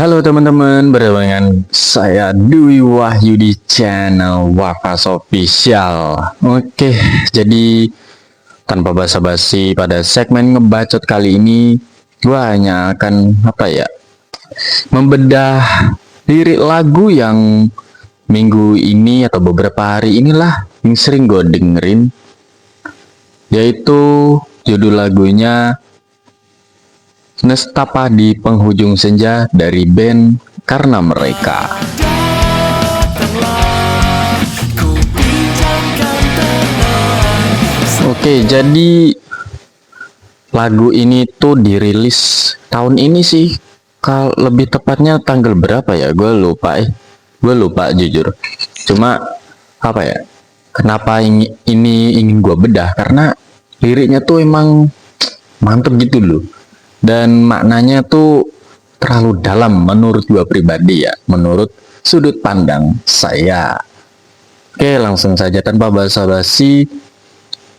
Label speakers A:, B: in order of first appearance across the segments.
A: Halo teman-teman, bertemu dengan saya Dwi Wahyu di channel Wakas Official. Oke, jadi tanpa basa-basi pada segmen ngebacot kali ini, gua hanya akan membedah lirik lagu yang minggu ini atau beberapa hari inilah yang sering gue dengerin, yaitu judul lagunya Nestapa di Penghujung Senja dari band Karena Mereka. Oke, jadi lagu ini tuh dirilis tahun ini sih. Kalau lebih tepatnya tanggal berapa ya? Gue lupa jujur. Cuma kenapa ini ingin gue bedah? Karena liriknya tuh emang mantep gitu loh. Dan maknanya tuh terlalu dalam menurut gue pribadi ya, menurut sudut pandang saya. Oke, langsung saja tanpa basa-basi,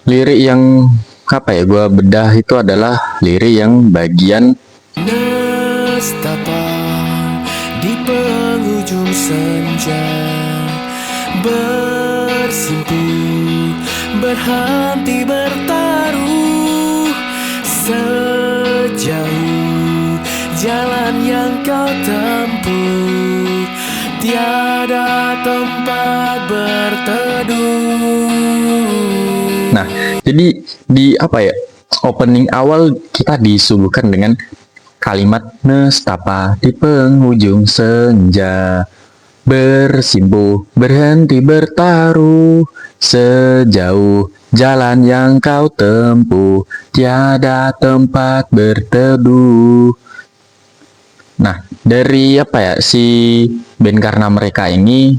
A: lirik yang gue bedah itu adalah lirik yang bagian
B: Nestapa di penghujung senja, bersimpu berhenti bertaruh, sejauh jalan yang kau tempuh, tiada tempat berteduh.
A: Nah, jadi di opening awal kita disuguhkan dengan kalimat nestapa di penghujung senja, bersimpuh berhenti bertaruh, sejauh jalan yang kau tempuh, tiada tempat berteduh. Nah, dari si band Karena Mereka ini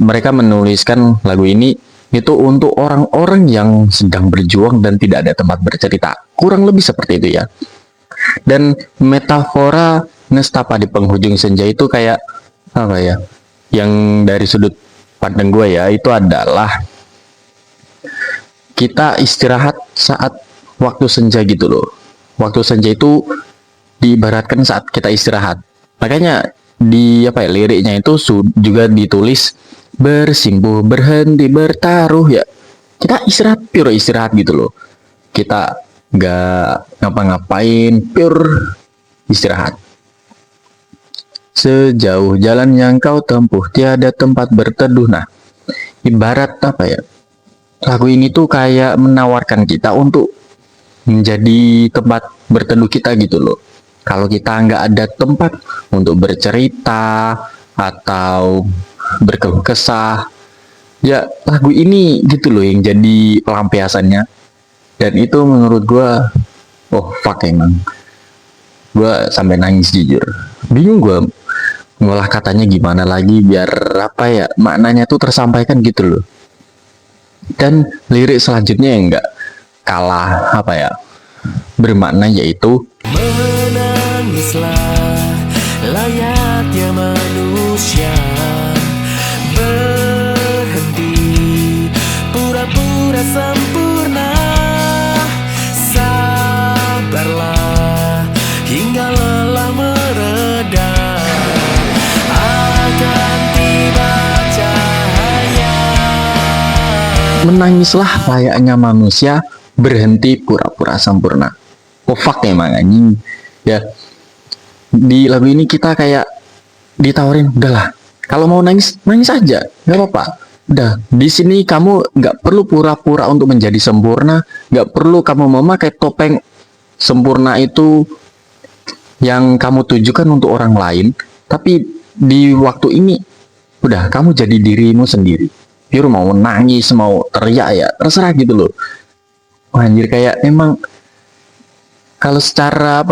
A: mereka menuliskan lagu ini itu untuk orang-orang yang sedang berjuang dan tidak ada tempat bercerita. Kurang lebih seperti itu ya. Dan metafora nestapa di penghujung senja itu kayak yang dari sudut pandang gue ya, itu adalah kita istirahat saat waktu senja gitu loh. Waktu senja itu diibaratkan saat kita istirahat. Makanya di liriknya itu juga ditulis bersimpuh berhenti bertaruh ya. Kita istirahat, pure istirahat gitu loh. Kita nggak ngapa-ngapain, pure istirahat. Sejauh jalan yang kau tempuh, tiada tempat berteduh. Nah, ibarat lagu ini tuh kayak menawarkan kita untuk menjadi tempat berteduh kita gitu loh. Kalau kita nggak ada tempat untuk bercerita atau berkeluh kesah, ya lagu ini gitu loh yang jadi pelampiasannya. Dan itu menurut gue, emang gue sampai nangis jujur. Bingung gue ngolah katanya gimana lagi biar maknanya tuh tersampaikan gitu loh. Dan lirik selanjutnya yang nggak kalah bermakna, yaitu
B: menangislah layaknya manusia, berhenti pura-pura sempurna, sabarlah hingga lelah mereda, akan tiba cahaya.
A: menangislah layaknya manusia, berhenti pura-pura sempurna. Emang anjing ya. Di lagu ini kita kayak ditawarin, udahlah, kalau mau nangis nangis aja, nggak apa-apa. Udah, di sini kamu nggak perlu pura-pura untuk menjadi sempurna, nggak perlu kamu memakai topeng sempurna itu yang kamu tujukan untuk orang lain. Tapi di waktu ini udah, kamu jadi dirimu sendiri. Pure mau nangis, mau teriak ya terserah gitu loh. Anjir, kayak emang kalau secara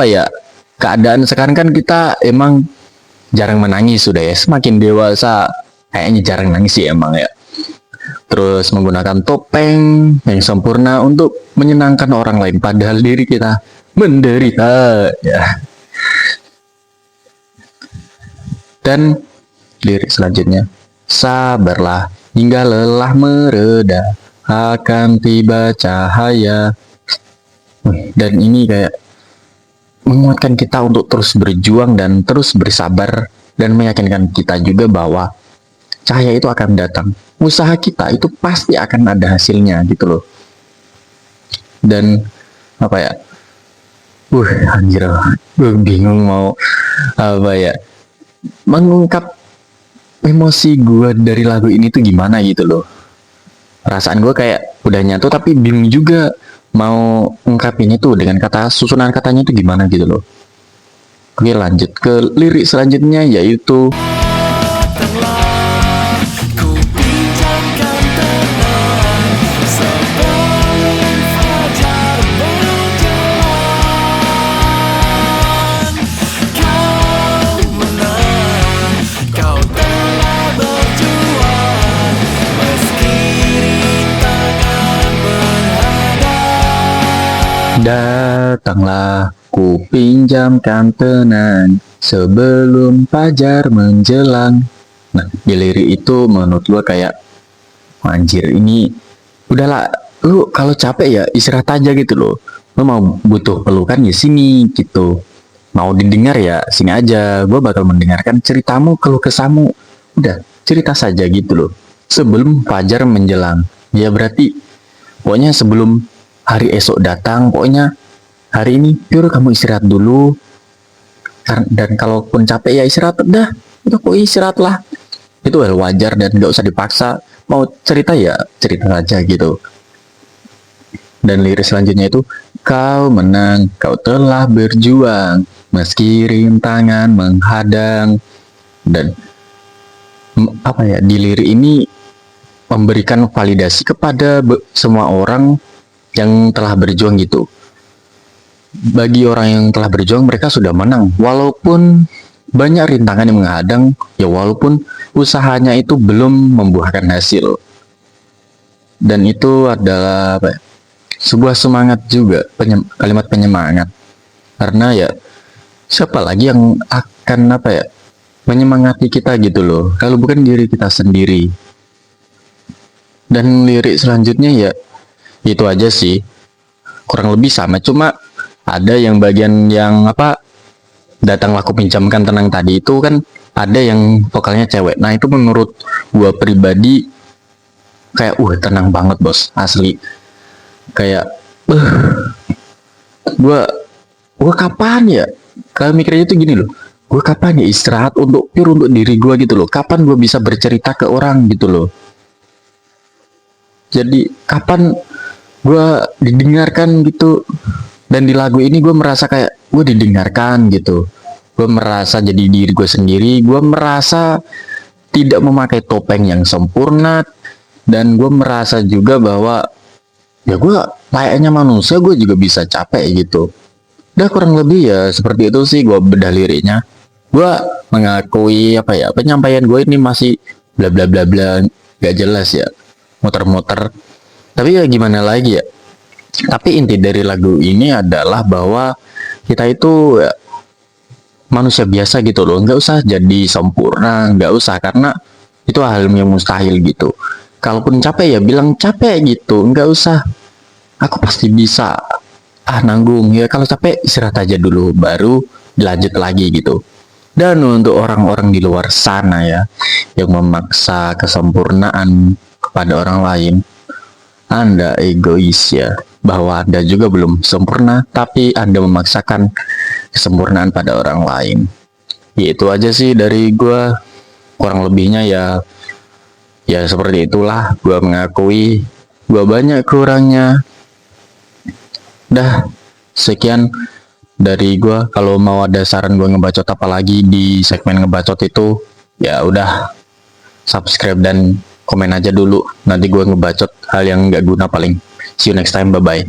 A: keadaan sekarang kan kita emang jarang menangis sudah ya. Semakin dewasa kayaknya jarang nangis sih emang ya. Terus menggunakan topeng yang sempurna untuk menyenangkan orang lain, padahal diri kita menderita ya. Dan lirik selanjutnya, sabarlah hingga lelah mereda, akan tiba cahaya. Dan ini kayak menguatkan kita untuk terus berjuang dan terus bersabar, dan meyakinkan kita juga bahwa cahaya itu akan datang. Usaha kita itu pasti akan ada hasilnya gitu loh. Dan apa ya? Anjir, gue bingung mau apa ya, mengungkap emosi gue dari lagu ini tuh gimana gitu loh. Perasaan gue kayak udah nyatu tapi bingung juga mau ungkapin itu dengan kata, susunan katanya itu gimana gitu loh. Oke, lanjut ke lirik selanjutnya, yaitu
B: Datanglah, ku pinjamkan tenang sebelum fajar menjelang. Kau menang, kau telah berjuang meski rintangan menghadang.
A: datanglah ku pinjamkan tenang sebelum fajar menjelang. Nah, di lirik itu menurut gue kayak, anjir ini udahlah, lu kalau capek ya istirahat aja gitu loh. Lu mau butuh pelukan ya sini gitu. Mau didengar ya sini aja. Gue bakal mendengarkan ceritamu, keluh kesahmu. Udah, cerita saja gitu loh. Sebelum fajar menjelang. Ya berarti pokoknya sebelum hari esok datang, pokoknya hari ini pure kamu istirahat dulu. Dan kalaupun capek ya istirahat, udah kok istirahat lah. Itu wajar dan gak usah dipaksa. Mau cerita ya cerita aja gitu. Dan lirik selanjutnya itu, kau menang, kau telah berjuang meski rintangan menghadang. Dan apa ya, di lirik ini memberikan validasi kepada semua orang yang telah berjuang gitu. Bagi orang yang telah berjuang, mereka sudah menang walaupun banyak rintangan yang menghadang, ya walaupun usahanya itu belum membuahkan hasil. Dan itu adalah apa ya, sebuah semangat juga, kalimat penyemangat. Karena ya siapa lagi yang akan apa ya, menyemangati kita gitu loh, kalau bukan diri kita sendiri. Dan lirik selanjutnya ya itu aja sih, kurang lebih sama, cuma ada yang bagian yang apa, datanglah aku pinjamkan tenang tadi itu kan ada yang vokalnya cewek. Nah itu menurut gua pribadi kayak tenang banget bos, asli. Kayak gua kapan ya, kalau mikirnya tuh gini loh, gua kapan ya istirahat untuk pure untuk diri gua gitu loh, kapan gua bisa bercerita ke orang gitu loh. Jadi kapan gua didengarkan gitu. Dan di lagu ini gue merasa kayak gue didengarkan gitu. Gue merasa jadi diri gue sendiri. Gue merasa tidak memakai topeng yang sempurna. Dan gue merasa juga bahwa ya gue layaknya manusia, gue juga bisa capek gitu. Udah kurang lebih ya seperti itu sih gue bedah liriknya. Gue mengakui apa ya, penyampaian gue ini masih bla bla bla bla, gak jelas ya, muter-muter. Tapi ya gimana lagi ya. Tapi inti dari lagu ini adalah bahwa kita itu ya, manusia biasa gitu loh, nggak usah jadi sempurna, nggak usah, karena itu hal yang mustahil gitu. Kalaupun capek ya bilang capek gitu, nggak usah aku pasti bisa, nanggung ya. Kalau capek istirahat aja dulu, baru dilanjut lagi gitu. Dan untuk orang-orang di luar sana ya, yang memaksa kesempurnaan kepada orang lain, Anda egois ya, bahwa Anda juga belum sempurna, tapi Anda memaksakan kesempurnaan pada orang lain. Ya itu aja sih dari gue, kurang lebihnya ya seperti itulah. Gue mengakui gue banyak kurangnya. Dah, sekian dari gue. Kalau mau ada saran gue ngebacot apa lagi di segmen ngebacot itu, ya udah subscribe dan komen aja dulu. Nanti gue ngebacot hal yang nggak guna paling. See you next time, bye bye.